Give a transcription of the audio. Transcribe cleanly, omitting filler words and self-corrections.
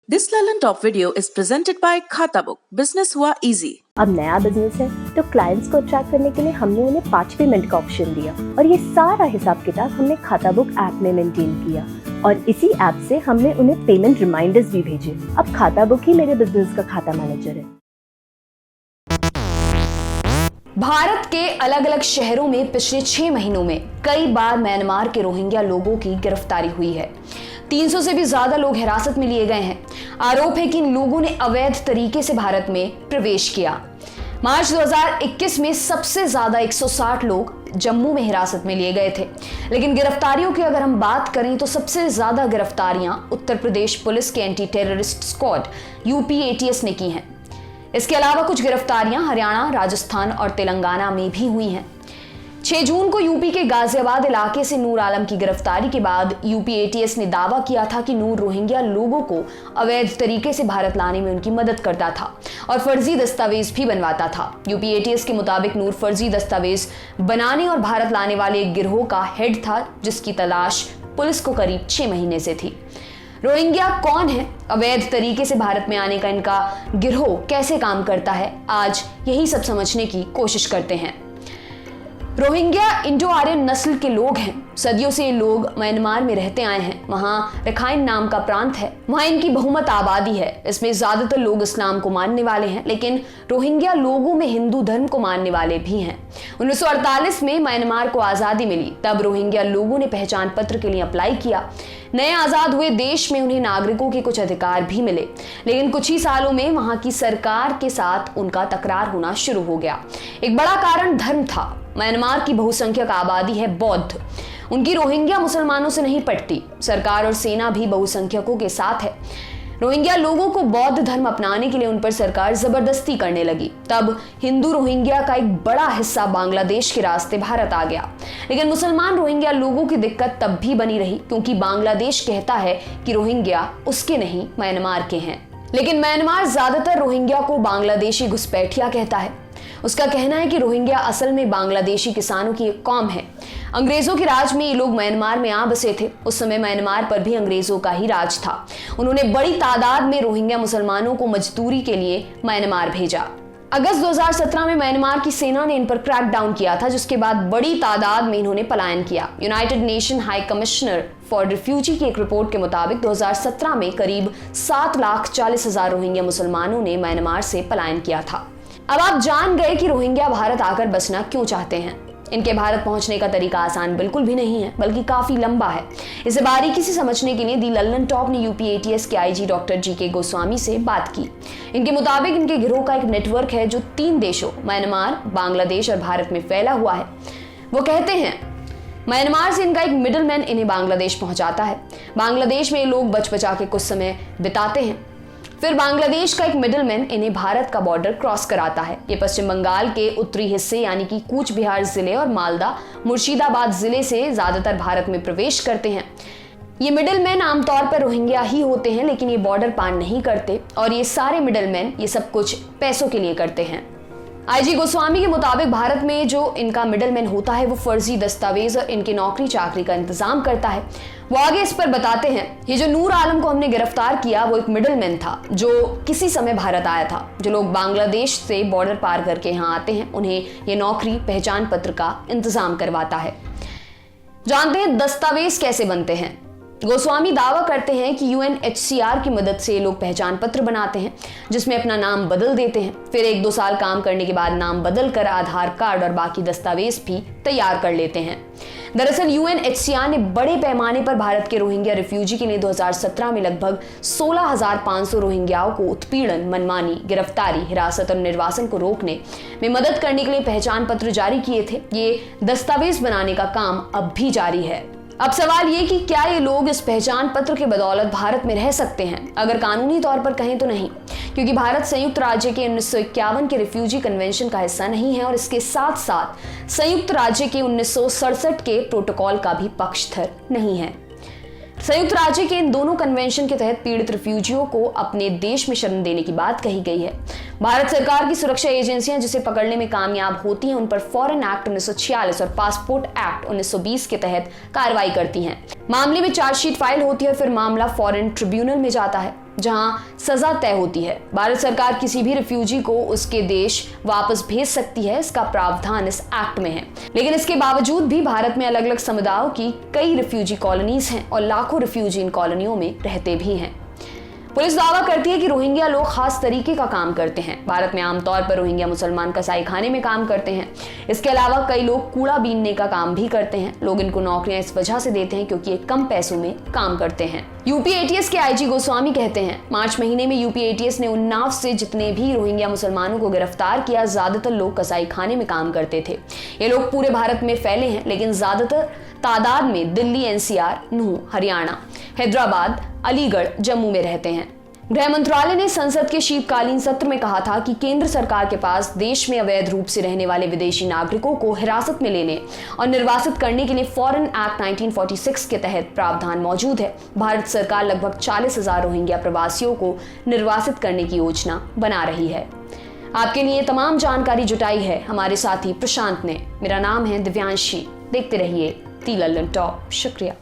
This Lalan Top video is presented by Khatabook. Business हुआ easy. अब नया business है तो क्लाइंट्स को अट्रैक्ट करने के लिए हमने उन्हें 5 पेमेंट का ऑप्शन दिया और ये सारा हिसाब किताब हमने खाताबुक ऐप में मेंटेन किया और इसी ऐप से हमने उन्हें पेमेंट रिमाइंडर्स भी भेजे। अब खाताबुक ही मेरे बिजनेस का खाता मैनेजर है। भारत के अलग अलग शहरों में पिछले 6 महीनों में कई बार म्यांमार के रोहिंग्या लोगों की गिरफ्तारी हुई है। 300 से भी ज्यादा लोग हिरासत में लिए गए हैं। आरोप है कि इन लोगों ने अवैध तरीके से भारत में प्रवेश किया। मार्च 2021 में सबसे ज्यादा 160 लोग जम्मू में हिरासत में लिए गए थे, लेकिन गिरफ्तारियों की अगर हम बात करें तो सबसे ज्यादा गिरफ्तारियां उत्तर प्रदेश पुलिस के anti terrorist squad UP ATS ने की हैं। इसके अलावा कुछ गिरफ्तारियां हरियाणा, राजस्थान और तेलंगाना में भी हुई हैं। 6 जून को यूपी के गाजियाबाद इलाके से नूर आलम की गिरफ्तारी के बाद यूपी एटीएस ने दावा किया था कि नूर रोहिंग्या लोगों को अवैध तरीके से भारत लाने में उनकी मदद करता था और फर्जी दस्तावेज भी बनवाता था। यूपी एटीएस के मुताबिक नूर फर्जी दस्तावेज बनाने और भारत लाने वाले एक गिरोह का हेड था, जिसकी तलाश पुलिस को करीब 6 महीने से थी। रोहिंग्या कौन है, अवैध तरीके से भारत में आने का इनका गिरोह कैसे काम करता है, आज यही सब समझने की कोशिश करते हैं। रोहिंग्या इंडो आर्यन नस्ल के लोग हैं। सदियों से ये लोग म्यांमार में रहते आए हैं। वहाँ रखाइन नाम का प्रांत है, वहाँ इनकी बहुमत आबादी है। इसमें ज्यादातर लोग इस्लाम को मानने वाले हैं, लेकिन रोहिंग्या लोगों में हिंदू धर्म को मानने वाले भी हैं। 1948 में म्यांमार को आजादी मिली, तब रोहिंग्या लोगों ने पहचान पत्र के लिए अप्लाई किया। नए आजाद हुए देश में उन्हें नागरिकों के कुछ अधिकार भी मिले, लेकिन कुछ ही सालों में वहां की सरकार के साथ उनका तकरार होना शुरू हो गया। एक बड़ा कारण धर्म था। म्यांमार की बहुसंख्यक आबादी है बौद्ध। उनकी रोहिंग्या मुसलमानों से नहीं पटती। सरकार और सेना भी बहुसंख्यकों के साथ है। रोहिंग्या लोगों को बौद्ध धर्म अपनाने के लिए उन पर सरकार जबरदस्ती करने लगी। तब हिंदू रोहिंग्या का एक बड़ा हिस्सा बांग्लादेश के रास्ते भारत आ गया। लेकिन मुसलमान रोहिंग्या लोगों की दिक्कत तब भी बनी रही, क्योंकि बांग्लादेश कहता है कि रोहिंग्या उसके नहीं म्यांमार के हैं। लेकिन म्यांमार ज्यादातर रोहिंग्या को बांग्लादेशी घुसपैठिया कहता है। उसका कहना है कि रोहिंग्या असल में बांग्लादेशी किसानों की एक कौम है। अंग्रेजों के राज में ये लोग म्यांमार में आ बसे थे। उस समय म्यांमार पर भी अंग्रेजों का ही राज था। उन्होंने बड़ी तादाद में रोहिंग्या मुसलमानों को मजदूरी के लिए म्यांमार भेजा। अगस्त 2017 में म्यांमार की सेना ने इन पर क्रैकडाउन किया था, जिसके बाद बड़ी तादाद में इन्होंने पलायन किया। United nation high commissioner for refugee की एक रिपोर्ट के मुताबिक 2017 में करीब 7,40,000 रोहिंग्या मुसलमानों ने म्यांमार से पलायन किया था। अब आप जान गए कि रोहिंग्या भारत आकर बसना क्यों चाहते हैं। इनके भारत पहुंचने का तरीका आसान बिल्कुल भी नहीं है, बल्कि काफी लंबा है। इसे बारीकी से समझने के लिए दी लल्लन टॉप ने यूपी एटीएस के आईजी डॉक्टर जीके गोस्वामी से बात की। इनके मुताबिक इनके गिरोह का एक नेटवर्क है जो 3 देशों म्यांमार, बांग्लादेश और भारत में फैला हुआ है। वो कहते हैं म्यांमार से इनका एक मिडलमैन इन्हें बांग्लादेश पहुंचाता है। बांग्लादेश में ये लोग बच बचा के कुछ समय बिताते हैं। फिर बांग्लादेश का एक मिडलमैन इन्हें भारत का बॉर्डर क्रॉस कराता है। ये पश्चिम बंगाल के उत्तरी हिस्से यानी कि कूच बिहार जिले और मालदा मुर्शिदाबाद जिले से ज्यादातर भारत में प्रवेश करते हैं। ये मिडलमैन आमतौर पर रोहिंग्या ही होते हैं, लेकिन ये बॉर्डर पार नहीं करते और ये सारे मिडलमैन ये सब कुछ पैसों के लिए करते हैं। आईजी गोस्वामी के मुताबिक भारत में जो इनका मिडलमैन होता है वो फर्जी दस्तावेज और इनके नौकरी चाकरी का इंतजाम करता है। वो आगे इस पर बताते हैं, ये जो नूर आलम को हमने गिरफ्तार किया वो एक मिडलमैन था जो किसी समय भारत आया था। जो लोग बांग्लादेश से बॉर्डर पार करके यहाँ आते हैं उन्हें ये नौकरी पहचान पत्र का इंतजाम करवाता है। जानते हैं दस्तावेज कैसे बनते हैं। गोस्वामी दावा करते हैं कि यूएनएचसीआर की मदद से लोग पहचान पत्र बनाते हैं, जिसमें अपना नाम बदल देते हैं। फिर 1-2 साल काम करने के बाद नाम बदल कर आधार कार्ड और बाकी दस्तावेज भी तैयार कर लेते हैं। दरअसल यूएनएचसीआर ने बड़े पैमाने पर भारत के रोहिंग्या रिफ्यूजी के लिए 2017 में लगभग 16,500 रोहिंग्याओं को उत्पीड़न, मनमानी, गिरफ्तारी, हिरासत और निर्वासन को रोकने में मदद करने के लिए पहचान पत्र जारी किए थे। ये दस्तावेज बनाने का काम अब भी जारी है। अब सवाल ये कि क्या ये लोग इस पहचान पत्र के बदौलत भारत में रह सकते हैं? अगर कानूनी तौर पर कहें तो नहीं, क्योंकि भारत संयुक्त राज्य के 1951 के रिफ्यूजी कन्वेंशन का हिस्सा नहीं है और इसके साथ साथ संयुक्त राज्य के 1967 के प्रोटोकॉल का भी पक्षधर नहीं है। संयुक्त राज्य के इन दोनों कन्वेंशन के तहत पीड़ित रिफ्यूजियों को अपने देश में शरण देने की बात कही गई है। भारत सरकार की सुरक्षा एजेंसियां जिसे पकड़ने में कामयाब होती हैं उन पर फॉरेन एक्ट 1946 और पासपोर्ट एक्ट 1920 के तहत कार्रवाई करती हैं। मामले में चार्जशीट फाइल होती है, फिर मामला फॉरेन ट्रिब्यूनल में जाता है। जहां सजा तय होती है। भारत सरकार किसी भी रिफ्यूजी को उसके देश वापस भेज सकती है, इसका प्रावधान इस एक्ट में है। लेकिन इसके बावजूद भी भारत में अलग अलग समुदायों की कई रिफ्यूजी कॉलोनीज हैं और लाखों रिफ्यूजी इन कॉलोनियों में रहते भी हैं। पुलिस दावा करती है कि रोहिंग्या लोग खास तरीके का काम करते हैं। भारत में आमतौर पर रोहिंग्या मुसलमान कसाई खाने में काम करते हैं। इसके अलावा कई लोग कूड़ा बीनने का काम भी करते हैं। लोग इनको नौकरियां इस वजह से देते हैं क्योंकि ये कम पैसों में काम करते हैं। यूपी एटीएस के आईजी गोस्वामी कहते हैं, मार्च महीने में यूपी एटीएस ने उन्नाव से जितने भी रोहिंग्या मुसलमानों को गिरफ्तार किया, ज्यादातर लोग कसाई खाने में काम करते थे। ये लोग पूरे भारत में फैले हैं, लेकिन ज्यादातर तादाद में दिल्ली, एनसीआर, नूह, हरियाणा, हैदराबाद, अलीगढ़, जम्मू में रहते हैं। गृह मंत्रालय ने संसद के शीतकालीन सत्र में कहा था कि केंद्र सरकार के पास देश में अवैध रूप से रहने वाले विदेशी नागरिकों को हिरासत में लेने और निर्वासित करने के लिए फॉरेन एक्ट 1946 के तहत प्रावधान मौजूद है। भारत सरकार लगभग 40,000 रोहिंग्या प्रवासियों को निर्वासित करने की योजना बना रही है। आपके लिए तमाम जानकारी जुटाई है हमारे साथी प्रशांत ने। मेरा नाम है दिव्यांशी। देखते रहिए दी लल्लन टॉप। शुक्रिया।